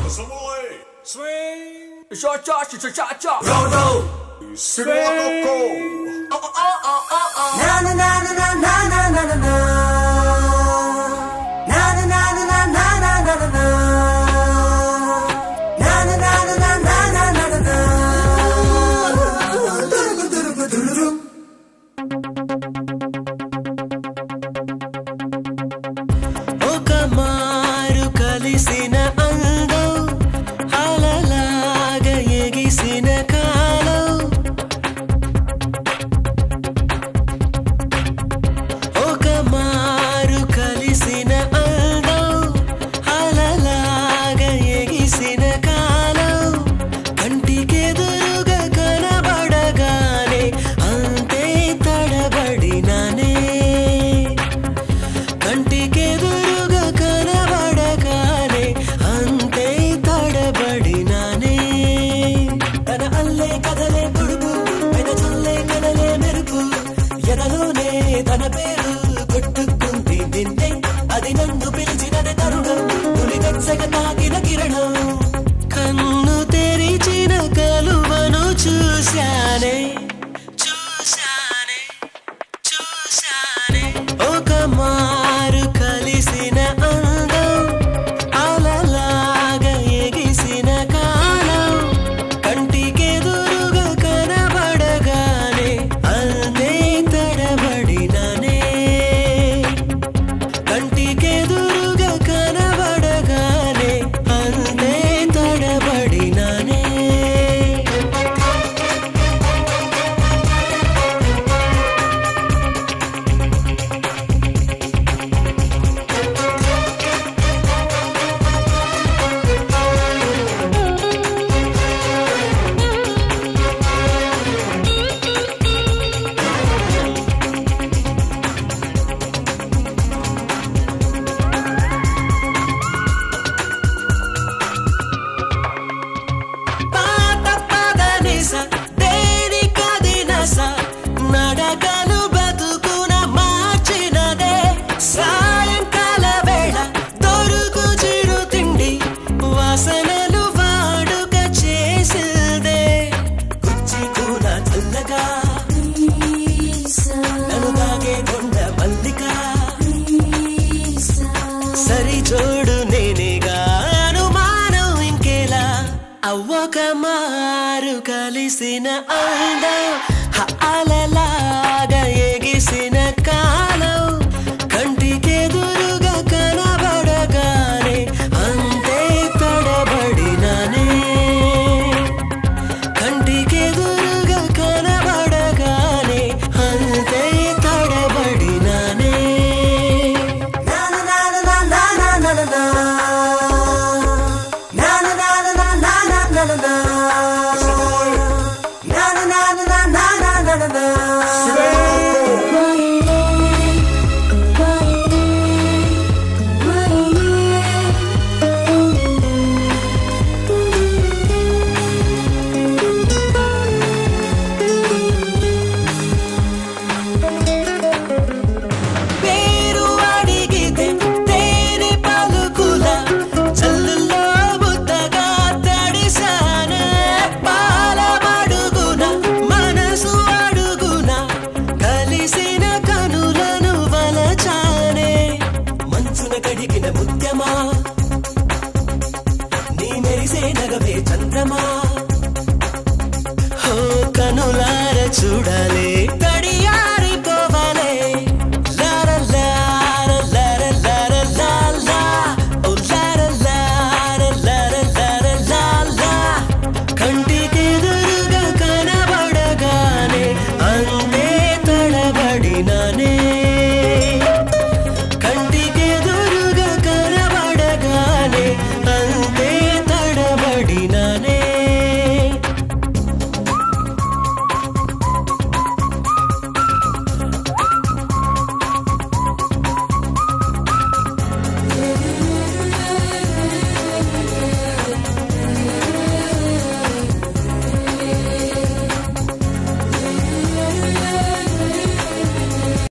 Swing, cha-cha-cha-cha-cha, go-go, swing, na-na-na-na-na-na-na-na-na, na-na-na-na-na-na-na-na-na, na-na-na-na-na-na-na-na. ఒక మారు కలిసిన అందం అలలాగా ఎగిసిన కాలం ఒక మారు కలిసిన అందం అలలాగా ఎగిసిన కాలం కంటికెదురుగా కనబడగానే అంతే తడబడినానే కంటికెదురుగా కనబడగానే అంతే తడబడినానే తన అల్లే కదలే పొడుపు పెద చల్లే కదలే మెరుపు ఎదలోనే తన పేరు కొట్టుకుంది నిన్నే అది నన్ను పిలిచినది తరుణం పులి వెచ్చగ తాకిన కిరణం కన్ను తెరిచిన కలువను చూశానే చూశానే చూశానే ఒక మారు కలిసిన అందం అలలాగా ఎగిసిన కాలం కంటికెదురుగా కనబడగానే అంతే తడబడినానే కంటికెదురుగా కనబడగానే అంతే తడబడినానే పాత పదనిస దేనికదినస నడకలు బతుకున మార్చినదే సాయంకాల వేళ దొరుకు చిరు తిండి వాసనలు వాడుక చేసిందే కుచ్చి కూన చల్లగా నన్ను తాగే కొండ మల్లిక సరి చూడు నేనేగా అనుమానం ఇంకేలా అవ్వక మారు కలిసిన అందం అలలాగా ఎగిసిన కాలం కంటికెదురుగా కనబడగానే అంతే తడబడినానే కంటికెదురుగా కనబడగానే అంతే తడబడినానే పేరు అడిగితే తేనె పలుకుల చల్లులో బుద్ధగా తడిసానే పాల మడుగున మనసు అడుగున కలిసిన కనులను వలచానే మంచున కడిగిన ముత్యమా నీ మెరిసే నగవే చంద్రమా హో కనులార చూడాలే